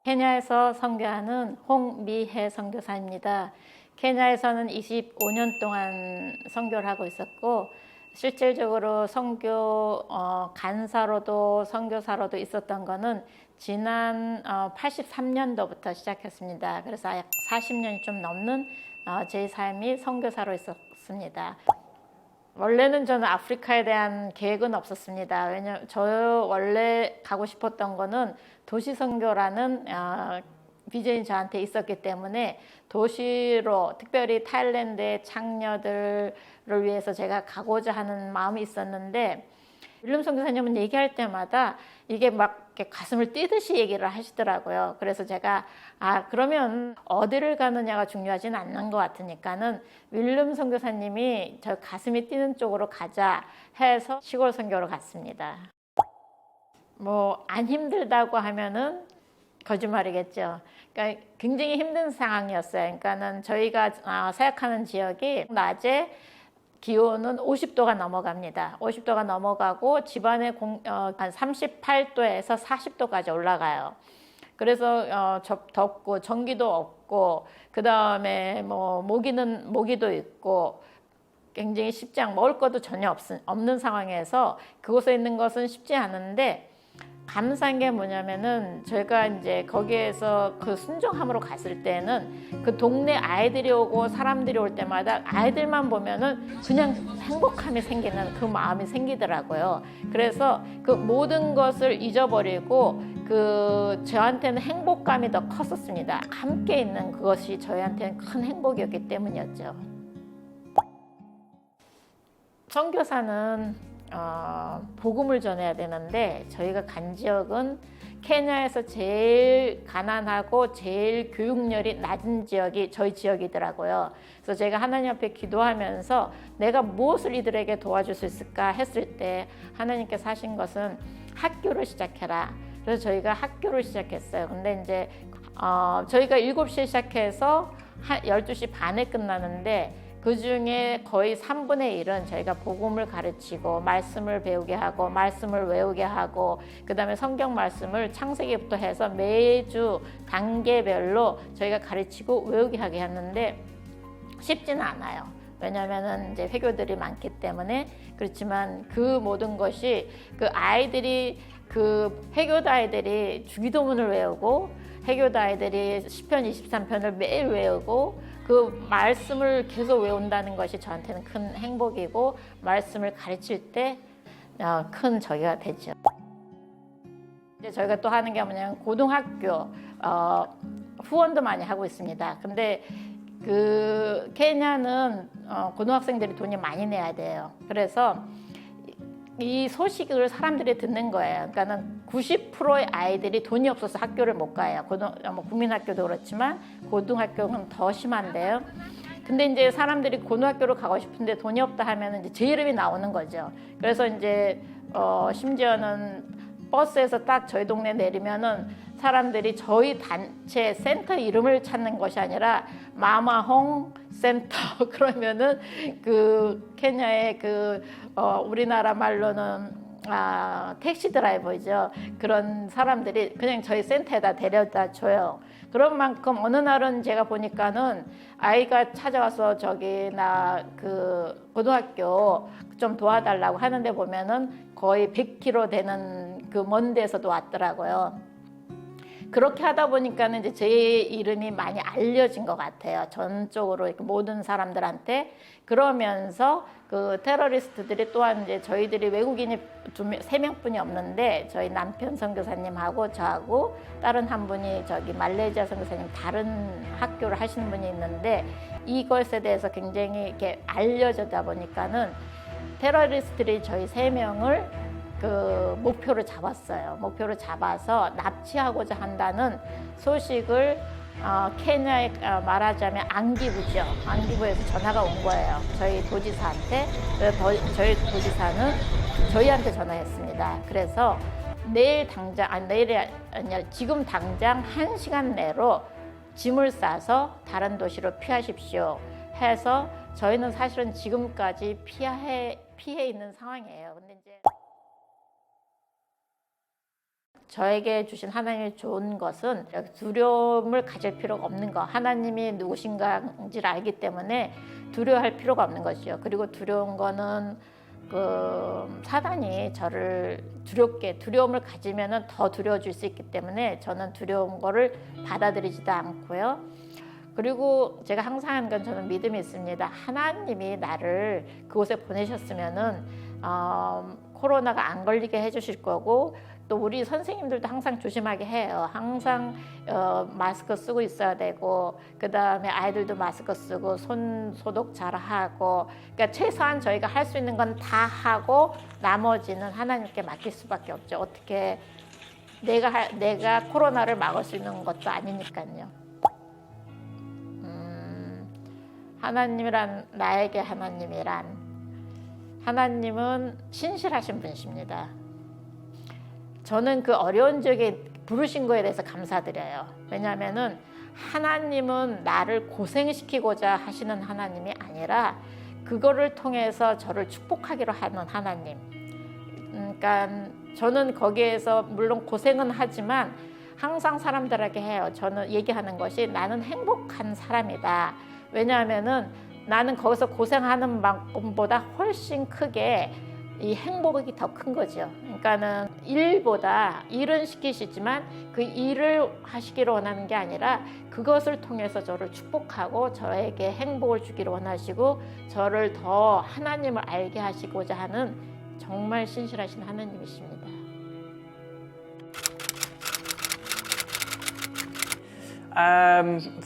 케냐에서 선교하는 홍미혜 선교사입니다. 케냐에서는 25년 동안 선교를 하고 있었고 실질적으로 선교 간사로도 선교사로도 있었던 거는 지난 83년도부터 시작했습니다. 그래서 약 40년이 좀 넘는 제 삶이 선교사로 있었습니다. 원래는 저는 아프리카에 대한 계획은 없었습니다. 왜냐면 저 원래 가고 싶었던 거는 도시 선교라는 비전이 저한테 있었기 때문에 도시로 특별히 타일랜드의 창녀들을 위해서 제가 가고자 하는 마음이 있었는데 윌름 선교사님은 얘기할 때마다 이게 막 이렇게 가슴을 뛰듯이 얘기를 하시더라고요. 그래서 제가 그러면 어디를 가느냐가 중요하진 않는 것 같으니까는 윌름 선교사님이 저 가슴이 뛰는 쪽으로 가자 해서 시골 선교로 갔습니다. 뭐 안 힘들다고 하면은 거짓말이겠죠. 그러니까 굉장히 힘든 상황이었어요. 그러니까는 저희가 생각하는 지역이 낮에 기온은 50도가 넘어갑니다. 50도가 넘어가고 집안의 한 38도에서 40도까지 올라가요. 그래서 덥고 전기도 없고 그 다음에 뭐 모기도 있고 굉장히 쉽지 않고 먹을 것도 전혀 없는 상황에서 그곳에 있는 것은 쉽지 않은데 감사한 게 뭐냐면은 저희가 이제 거기에서 그 순종함으로 갔을 때는 그 동네 아이들이 오고 사람들이 올 때마다 아이들만 보면은 그냥 행복함이 생기는 그 마음이 생기더라고요. 그래서 그 모든 것을 잊어버리고 그 저한테는 행복감이 더 컸었습니다. 함께 있는 그것이 저희한테는 큰 행복이었기 때문이었죠. 선교사는 복음을 전해야 되는데 저희가 간 지역은 케냐에서 제일 가난하고 제일 교육열이 낮은 지역이 저희 지역이더라고요. 그래서 제가 하나님 앞에 기도하면서 내가 무엇을 이들에게 도와줄 수 있을까 했을 때 하나님께서 하신 것은 학교를 시작해라. 그래서 저희가 학교를 시작했어요. 근데 이제 저희가 7시에 시작해서 12시 반에 끝나는데 그 중에 거의 3분의 1은 저희가 복음을 가르치고 말씀을 배우게 하고 말씀을 외우게 하고 그 다음에 성경 말씀을 창세기부터 해서 매주 단계별로 저희가 가르치고 외우게 하게 했는데 쉽지는 않아요. 왜냐하면 이제 회교들이 많기 때문에. 그렇지만 그 모든 것이 그 아이들이 그 회교도 아이들이 주기도문을 외우고 회교도 아이들이 시편 23편을 매일 외우고 그 말씀을 계속 외운다는 것이 저한테는 큰 행복이고 말씀을 가르칠 때 큰 저기가 되죠. 이제 저희가 또 하는 게 뭐냐면 고등학교 후원도 많이 하고 있습니다. 근데 그 케냐는 고등학생들이 돈이 많이 내야 돼요. 그래서 이 소식을 사람들이 듣는 거예요. 그러니까는 90%의 아이들이 돈이 없어서 학교를 못 가요. 국민학교도 그렇지만 고등학교는 더 심한데요. 근데 이제 사람들이 고등학교로 가고 싶은데 돈이 없다 하면 이제 제 이름이 나오는 거죠. 그래서 이제 심지어는 버스에서 딱 저희 동네 내리면은 사람들이 저희 단체 센터 이름을 찾는 것이 아니라 마마홍 센터 그러면은 그 케냐의 그 우리나라 말로는 택시 드라이버죠. 그런 사람들이 그냥 저희 센터에다 데려다 줘요. 그런 만큼 어느 날은 제가 보니까는 아이가 찾아와서 저기 나 그 고등학교 좀 도와달라고 하는데 보면은 거의 100km 되는 그 먼 데서도 왔더라고요. 그렇게 하다 보니까는 이제 제 이름이 많이 알려진 것 같아요. 전적으로 이렇게 모든 사람들한테. 그러면서 그 테러리스트들이 또한 이제 저희들이 외국인이 3명뿐이 없는데 저희 남편 선교사님하고 저하고 다른 한 분이 저기 말레이시아 선교사님 다른 학교를 하시는 분이 있는데 이것에 대해서 굉장히 이렇게 알려지다 보니까는 테러리스트들이 저희 3명을 그 목표를 잡았어요. 목표를 잡아서 납치하고자 한다는 소식을 케냐에 말하자면 안기부죠. 안기부에서 전화가 온 거예요. 저희 도지사한테. 그래서 저희 도지사는 저희한테 전화했습니다. 그래서 내일 당장, 내일이 아니라 지금 당장 1시간 내로 짐을 싸서 다른 도시로 피하십시오 해서 저희는 사실은 지금까지 피해 있는 상황이에요. 근데 이제 저에게 주신 하나님의 좋은 것은 두려움을 가질 필요가 없는 거. 하나님이 누구신가인지를 알기 때문에 두려워할 필요가 없는 것이죠. 그리고 두려운 거는 사단이 저를 두려움을 가지면은 더 두려워질 수 있기 때문에 저는 두려운 거를 받아들이지도 않고요. 그리고 제가 항상 하는 건 저는 믿음이 있습니다. 하나님이 나를 그곳에 보내셨으면은 코로나가 안 걸리게 해주실 거고, 또 우리 선생님들도 항상 조심하게 해요. 항상 마스크 쓰고 있어야 되고, 그 다음에 아이들도 마스크 쓰고 손 소독 잘 하고, 그러니까 최소한 저희가 할 수 있는 건 다 하고 나머지는 하나님께 맡길 수밖에 없죠. 어떻게 내가 코로나를 막을 수 있는 것도 아니니까요. 하나님이란, 나에게 하나님은 신실하신 분이십니다. 저는 그 어려운 지역에 부르신 거에 대해서 감사드려요. 왜냐하면은 하나님은 나를 고생시키고자 하시는 하나님이 아니라 그거를 통해서 저를 축복하기로 하는 하나님. 그러니까 저는 거기에서 물론 고생은 하지만 항상 사람들에게 해요. 저는 얘기하는 것이 나는 행복한 사람이다. 왜냐하면은 나는 거기서 고생하는 만큼보다 훨씬 크게 이 행복이 더 큰 거죠. 그러니까는 일은 시키시지만 그 일을 하시기를 원하는 게 아니라 그것을 통해서 저를 축복하고 저에게 행복을 주기를 원하시고 저를 더 하나님을 알게 하시고자 하는 정말 신실하신 하나님이십니다.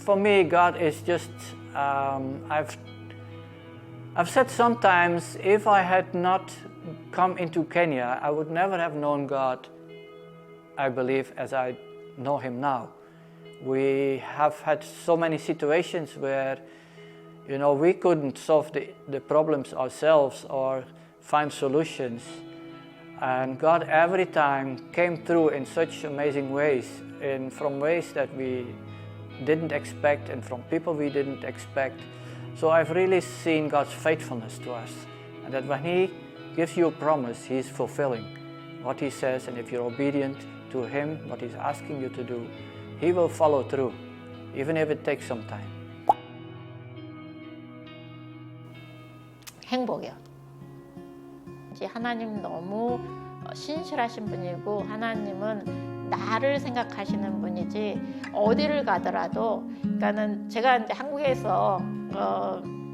For me, God is just. I've said sometimes, if I had not come into Kenya, I would never have known God, I believe, as I know Him now. We have had so many situations where, we couldn't solve the problems ourselves or find solutions. And God every time came through in such amazing ways, from ways that we didn't expect and from people we didn't expect. So I've really seen God's faithfulness to us, and that when He gives you a promise, He's fulfilling what He says, and if you're obedient to Him, what He's asking you to do, He will follow through, even if it takes some time. 행복이요. 하나님 너무 신실하신 분이고 하나님은 나를 생각하시는 분이지 어디를 가더라도, 그러니까는 제가 이제 한국에서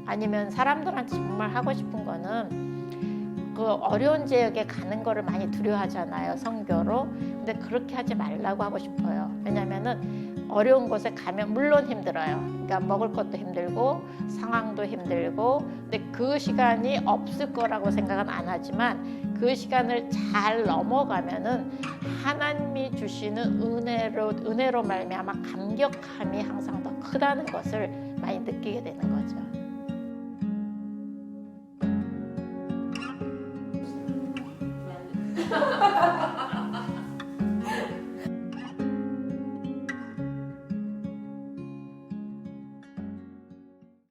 아니면 사람들한테 정말 하고 싶은 거는 그 어려운 지역에 가는 거를 많이 두려워하잖아요, 선교로. 근데 그렇게 하지 말라고 하고 싶어요. 왜냐면은 어려운 곳에 가면 물론 힘들어요. 그러니까 먹을 것도 힘들고 상황도 힘들고, 근데 그 시간이 없을 거라고 생각은 안 하지만 그 시간을 잘 넘어가면은 하나님이 주시는 은혜로 말미암아 감격함이 항상 더 크다는 것을 많이 느끼게 되는 거죠.